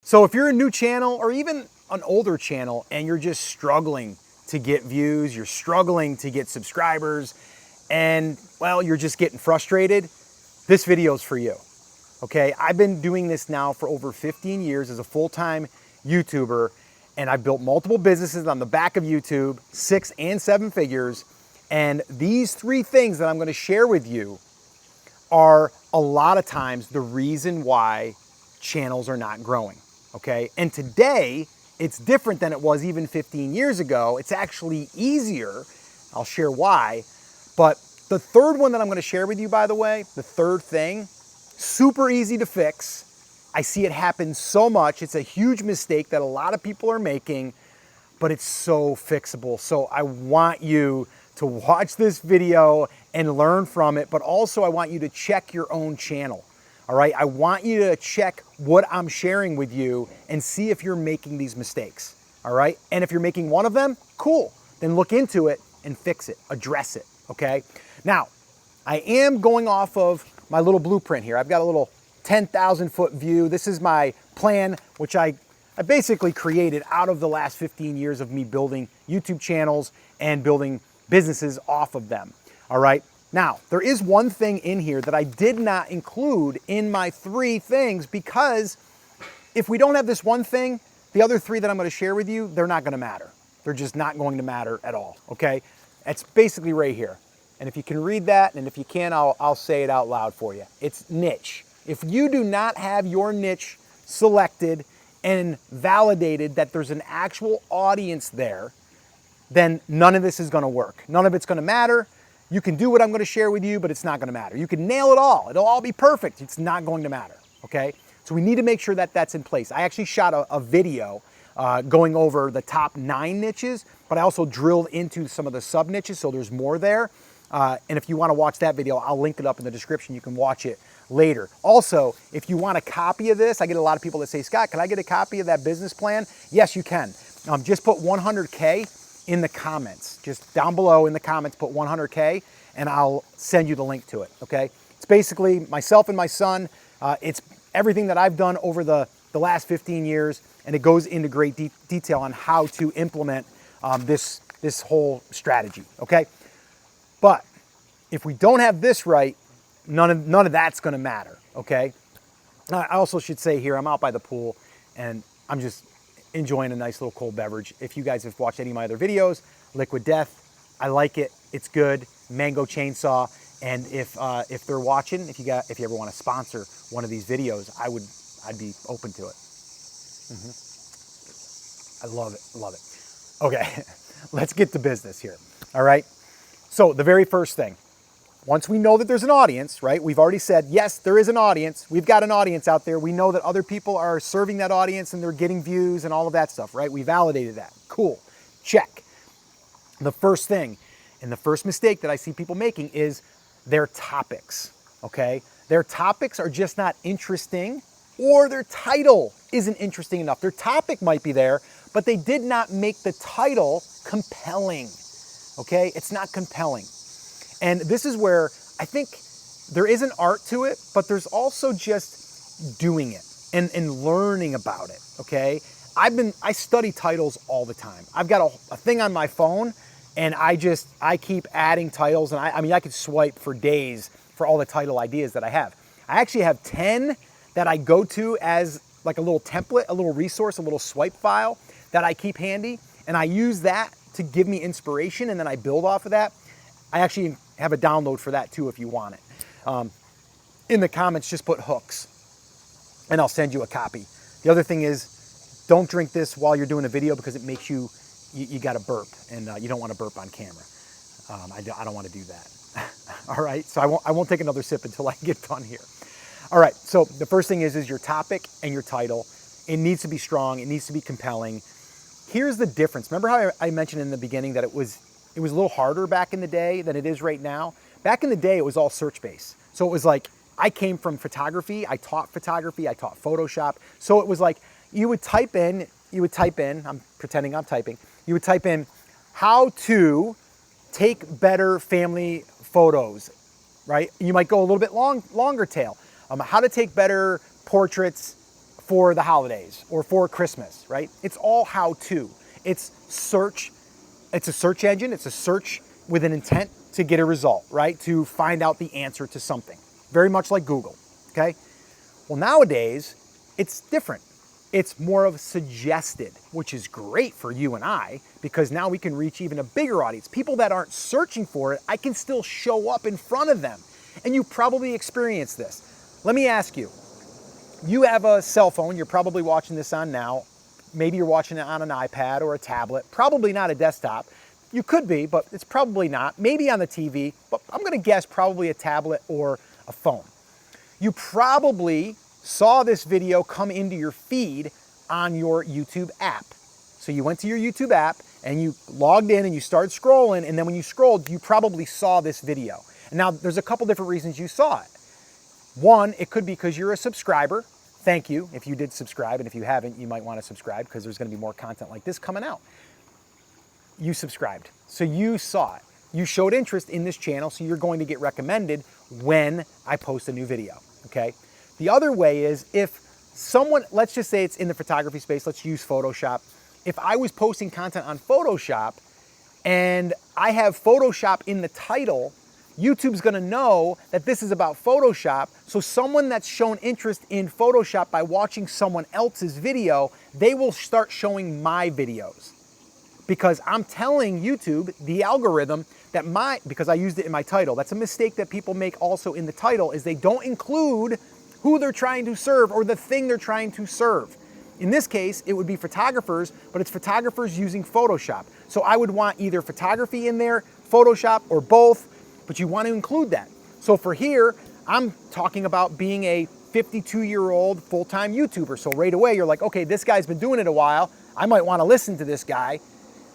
So if you're a new channel or even an older channel and you're just struggling to get views, you're struggling to get subscribers, and well, you're just getting frustrated, this video is for you. Okay, I've been doing this now for over 15 years as a full-time YouTuber, and I've built multiple businesses on the back of YouTube, 6 and 7 figures, and these 3 things that I'm gonna share with you are a lot of times the reason why channels are not growing, okay? And today, it's different than it was even 15 years ago. It's actually easier. I'll share why. But the third one that I'm gonna share with you, by the way, the third thing, super easy to fix. I see it happen so much. It's a huge mistake that a lot of people are making, but it's so fixable. So I want you to watch this video and learn from it, but also I want you to check your own channel, all right? I want you to check what I'm sharing with you and see if you're making these mistakes, all right? And if you're making one of them, cool. Then look into it and fix it, address it, okay? Now, I am going off of my little blueprint here. I've got a little 10,000 foot view. This is my plan, which I basically created out of the last 15 years of me building YouTube channels and building businesses off of them, all right? Now, there is one thing in here that I did not include in my 3 things because if we don't have this one thing, the other 3 that I'm gonna share with you, they're not gonna matter. They're just not going to matter at all, okay? It's basically right here. And if you can read that, and if you can, I'll say it out loud for you. It's niche. If you do not have your niche selected and validated that there's an actual audience there, then none of this is gonna work. None of it's gonna matter. You can do what I'm gonna share with you, but it's not gonna matter. You can nail it all. It'll all be perfect. It's not going to matter, okay? So we need to make sure that that's in place. I actually shot a video going over the top 9 niches, but I also drilled into some of the sub niches, so there's more there. And if you wanna watch that video, I'll link it up in the description. You can watch it later. Also, if you want a copy of this, I get a lot of people that say, Scott, can I get a copy of that business plan? Yes, you can. Just put 100K in the comments. Just down below in the comments, put 100K, and I'll send you the link to it, okay? It's basically myself and my son. It's everything that I've done over the last 15 years, and it goes into great detail on how to implement this whole strategy, okay? But if we don't have this right, none of that's gonna matter, okay? I also should say here, I'm out by the pool and I'm just enjoying a nice little cold beverage. If you guys have watched any of my other videos, Liquid Death, I like it, it's good, Mango Chainsaw, and if they're watching, if you ever wanna sponsor one of these videos, I'd be open to it. I love it. Okay, let's get to business here, all right? So the very first thing, once we know that there's an audience, right? We've already said, yes, there is an audience. We've got an audience out there. We know that other people are serving that audience and they're getting views and all of that stuff, right? We validated that. Cool, check. The first thing and the first mistake that I see people making is their topics, okay? Their topics are just not interesting, or their title isn't interesting enough. Their topic might be there, but they did not make the title compelling. Okay, it's not compelling. And this is where I think there is an art to it, but there's also just doing it and learning about it, okay? I study titles all the time. I've got a thing on my phone and I keep adding titles, and I mean, I could swipe for days for all the title ideas that I have. I actually have 10 that I go to as like a little template, a little resource, a little swipe file that I keep handy, and I use that to give me inspiration, and then I build off of that. I actually have a download for that too if you want it. In the comments, just put hooks, and I'll send you a copy. The other thing is, don't drink this while you're doing a video because it makes you got to burp, and you don't want to burp on camera. I don't want to do that. All right, so I won't take another sip until I get done here. All right, so the first thing is your topic and your title. It needs to be strong, it needs to be compelling. Here's the difference. Remember how I mentioned in the beginning that it was a little harder back in the day than it is right now? Back in the day, it was all search-based. So it was like, I came from photography, I taught Photoshop. So it was like, you would type in, I'm pretending I'm typing, you would type in how to take better family photos, right? You might go a little bit longer tail. How to take better portraits for the holidays or for Christmas, right? It's all how-to. It's search. It's a search engine. It's a search with an intent to get a result, right? To find out the answer to something. Very much like Google, okay? Well, nowadays, it's different. It's more of suggested, which is great for you and I, because now we can reach even a bigger audience. People that aren't searching for it, I can still show up in front of them. And you probably experienced this. Let me ask you, you have a cell phone, you're probably watching this on now. Maybe you're watching it on an iPad or a tablet, probably not a desktop. You could be, but it's probably not. Maybe on the TV, but I'm gonna guess probably a tablet or a phone. You probably saw this video come into your feed on your YouTube app. So you went to your YouTube app and you logged in and you started scrolling, and then when you scrolled, you probably saw this video. And now there's a couple different reasons you saw it. One, it could be because you're a subscriber. Thank you if you did subscribe, and if you haven't, you might want to subscribe because there's going to be more content like this coming out. You subscribed, so you saw it. You showed interest in this channel, so you're going to get recommended when I post a new video, okay? The other way is if someone, let's just say it's in the photography space, let's use Photoshop. If I was posting content on Photoshop and I have Photoshop in the title, YouTube's gonna know that this is about Photoshop, so someone that's shown interest in Photoshop by watching someone else's video, they will start showing my videos. Because I'm telling YouTube, the algorithm, that because I used it in my title. That's a mistake that people make also in the title, is they don't include who they're trying to serve or the thing they're trying to serve. In this case, it would be photographers, but it's photographers using Photoshop. So I would want either photography in there, Photoshop, or both, but you want to include that. So for here, I'm talking about being a 52-year-old full-time YouTuber. So right away, you're like, okay, this guy's been doing it a while. I might want to listen to this guy,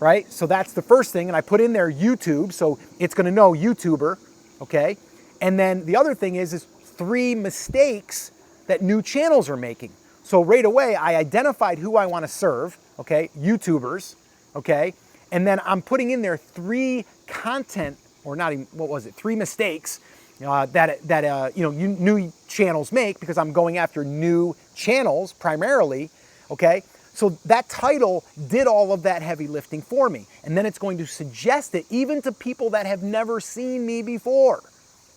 right? So that's the first thing. And I put in there YouTube, so it's going to know YouTuber, okay? And then the other thing is 3 mistakes that new channels are making. So right away, I identified who I want to serve, okay? YouTubers, okay? And then I'm putting in there 3 content, or not even, 3 mistakes that new channels make, because I'm going after new channels primarily, okay? So that title did all of that heavy lifting for me. And then it's going to suggest it even to people that have never seen me before,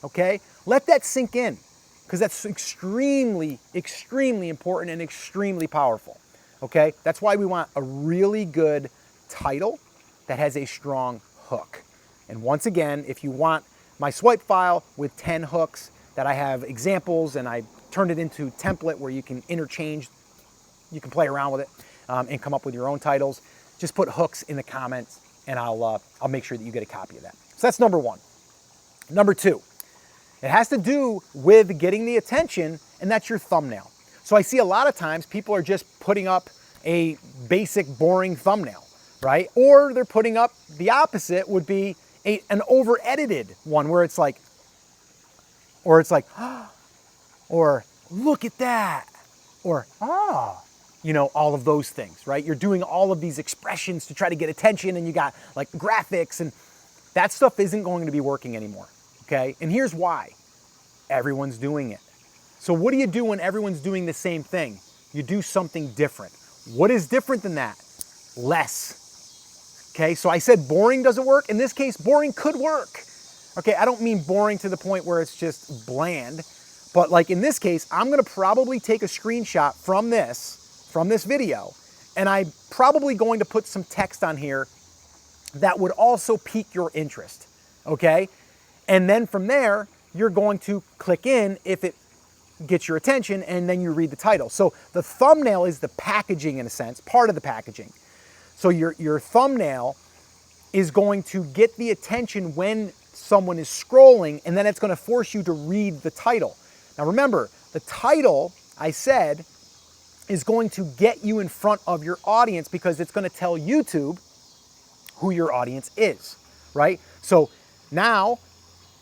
okay? Let that sink in, because that's extremely, extremely important and extremely powerful, okay? That's why we want a really good title that has a strong hook. And once again, if you want my swipe file with 10 hooks that I have examples, and I turned it into template where you can interchange, you can play around with it and come up with your own titles, just put hooks in the comments and I'll make sure that you get a copy of that. So that's number 1. Number 2, it has to do with getting the attention, and that's your thumbnail. So I see a lot of times people are just putting up a basic, boring thumbnail, right? Or they're putting up, the opposite would be an over-edited one where it's like, or look at that, or all of those things, right? You're doing all of these expressions to try to get attention, and you got like graphics, and that stuff isn't going to be working anymore, okay? And here's why. Everyone's doing it. So what do you do when everyone's doing the same thing? You do something different. What is different than that? Less. Okay, so I said boring doesn't work. In this case, boring could work. Okay, I don't mean boring to the point where it's just bland, but like in this case, I'm gonna probably take a screenshot from this video, and I'm probably going to put some text on here that would also pique your interest, okay? And then from there, you're going to click in if it gets your attention, and then you read the title. So the thumbnail is the packaging, in a sense, part of the packaging. So your thumbnail is going to get the attention when someone is scrolling, and then it's going to force you to read the title. Now remember, the title, I said, is going to get you in front of your audience, because it's going to tell YouTube who your audience is, right? So now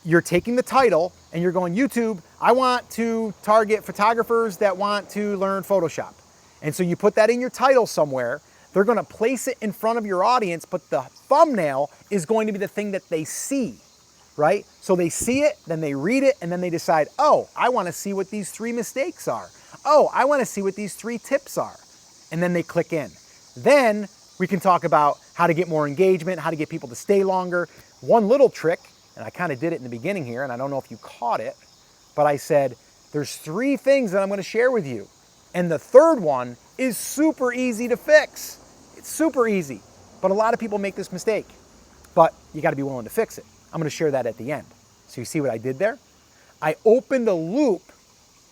you're taking the title and you're going, YouTube, I want to target photographers that want to learn Photoshop. And so you put that in your title somewhere. They're going to place it in front of your audience, but the thumbnail is going to be the thing that they see, right? So they see it, then they read it, and then they decide, oh, I want to see what these 3 mistakes are. oh, I want to see what these 3 tips are. And then they click in. Then we can talk about how to get more engagement, how to get people to stay longer. One little trick, and I kind of did it in the beginning here, and I don't know if you caught it, but I said, there's 3 things that I'm going to share with you. And the third one is super easy to fix. It's super easy, but a lot of people make this mistake, but you got to be willing to fix it. I'm going to share that at the end. So you see what I did there? I opened a loop,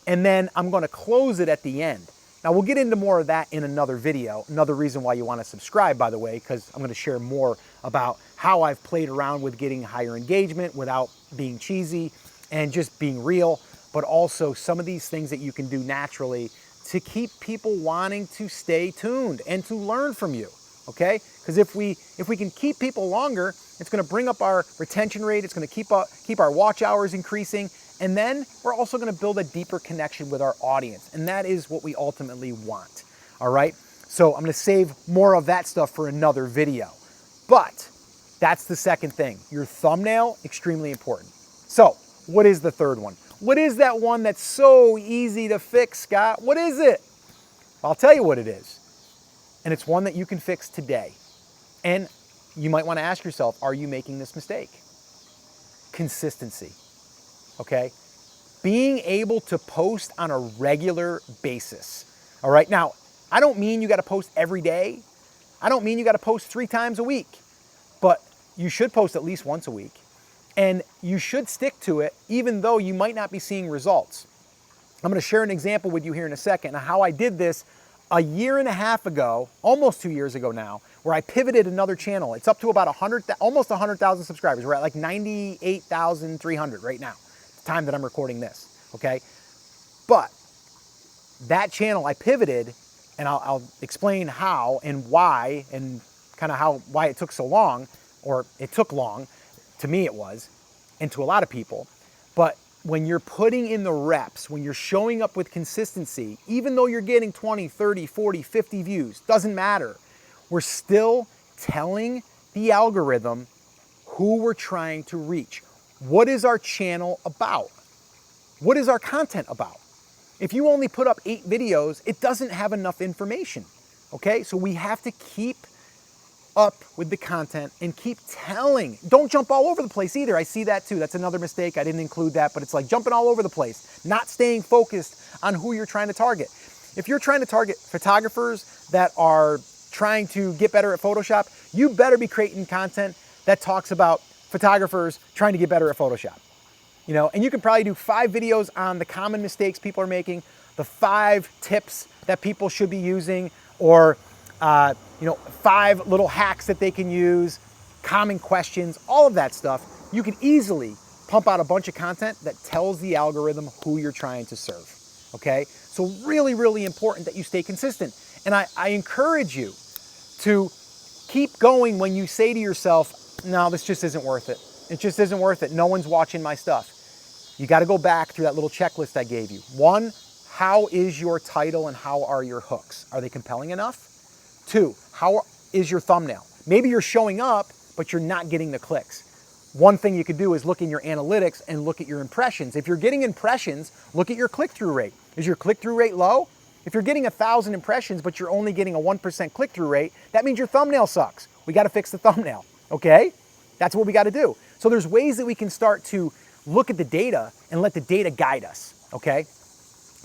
and then I'm going to close it at the end. Now we'll get into more of that in another video. Another reason why you want to subscribe, by the way, because I'm going to share more about how I've played around with getting higher engagement without being cheesy and just being real, but also some of these things that you can do naturally to keep people wanting to stay tuned and to learn from you, okay? Because if we can keep people longer, it's going to bring up our retention rate, it's going to keep our watch hours increasing, and then we're also going to build a deeper connection with our audience, and that is what we ultimately want, all right? So I'm going to save more of that stuff for another video, but that's the second thing. Your thumbnail, extremely important. So what is the third one? What is that one that's so easy to fix, Scott? What is it? I'll tell you what it is. And it's one that you can fix today. And you might want to ask yourself, are you making this mistake? Consistency, okay? Being able to post on a regular basis, all right? Now, I don't mean you got to post every day. I don't mean you got to post 3 times a week, but you should post at least once a week. And you should stick to it even though you might not be seeing results. I'm going to share an example with you here in a second of how I did this a year and a half ago, almost 2 years ago now, where I pivoted another channel. It's up to about almost 100,000 subscribers. We're at like 98,300 right now, the time that I'm recording this, okay? But that channel I pivoted, and I'll explain how and why and kind of why it took so long, or it took long. To me it was, and to a lot of people. But when you're putting in the reps, when you're showing up with consistency, even though you're getting 20, 30, 40, 50 views, doesn't matter. We're still telling the algorithm who we're trying to reach. What is our channel about? What is our content about? If you only put up 8 videos, it doesn't have enough information, okay? So we have to keep up with the content and keep telling. Don't jump all over the place either. I see that too. That's another mistake. I didn't include that, but it's like jumping all over the place, not staying focused on who you're trying to target. If you're trying to target photographers that are trying to get better at Photoshop, you better be creating content that talks about photographers trying to get better at Photoshop. You know, and you can probably do 5 videos on the common mistakes people are making, the 5 tips that people should be using, or 5 little hacks that they can use, common questions, all of that stuff. You can easily pump out a bunch of content that tells the algorithm who you're trying to serve, okay? So really, really important that you stay consistent. And I encourage you to keep going when you say to yourself, no, this just isn't worth it. It just isn't worth it. No one's watching my stuff. You got to go back through that little checklist I gave you. 1, how is your title and how are your hooks? Are they compelling enough? 2, how is your thumbnail? Maybe you're showing up, but you're not getting the clicks. One thing you could do is look in your analytics and look at your impressions. If you're getting impressions, look at your click-through rate. Is your click-through rate low? If you're getting 1,000 impressions, but you're only getting a 1% click-through rate, that means your thumbnail sucks. We got to fix the thumbnail, okay? That's what we got to do. So there's ways that we can start to look at the data and let the data guide us, okay?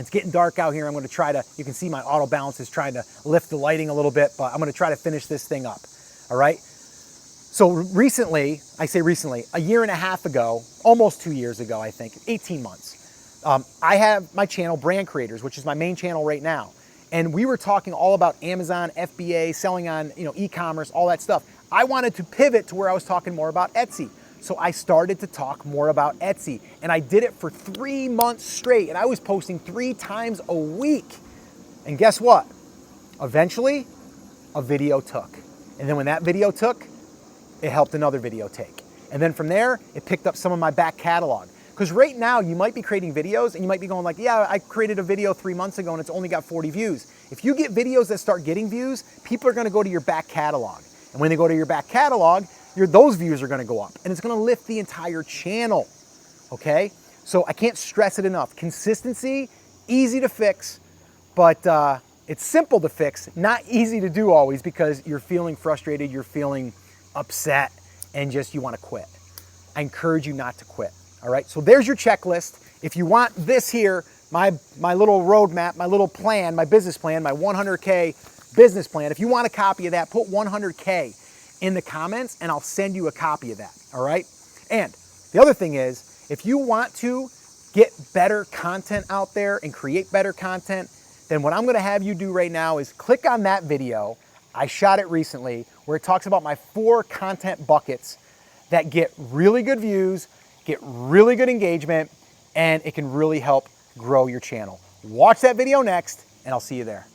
It's getting dark out here. I'm going to try to, you can see my auto balance is trying to lift the lighting a little bit, but I'm going to try to finish this thing up, all right? So recently, I say recently, a year and a half ago, almost 2 years ago, I think, 18 months, I have my channel, Brand Creators, which is my main channel right now. And we were talking all about Amazon, FBA, selling on e-commerce, all that stuff. I wanted to pivot to where I was talking more about Etsy. So I started to talk more about Etsy, and I did it for 3 months straight, and I was posting 3 times a week. And guess what? Eventually, a video took. And then when that video took, it helped another video take. And then from there, it picked up some of my back catalog. Because right now, you might be creating videos, and you might be going like, yeah, I created a video 3 months ago, and it's only got 40 views. If you get videos that start getting views, people are gonna go to your back catalog. And when they go to your back catalog, those views are gonna go up, and it's gonna lift the entire channel, okay? So I can't stress it enough. Consistency, easy to fix. but it's simple to fix, not easy to do always because you're feeling frustrated, you're feeling upset, and just you want to quit. I encourage you not to quit, all right? So there's your checklist. If you want this here, my little roadmap, my little plan, my business plan, my 100K business plan, if you want a copy of that, put 100K in the comments and I'll send you a copy of that, all right? And the other thing is, if you want to get better content out there and create better content, then what I'm gonna have you do right now is click on that video. I shot it recently where it talks about my 4 content buckets that get really good views, get really good engagement, and it can really help grow your channel. Watch that video next, and I'll see you there.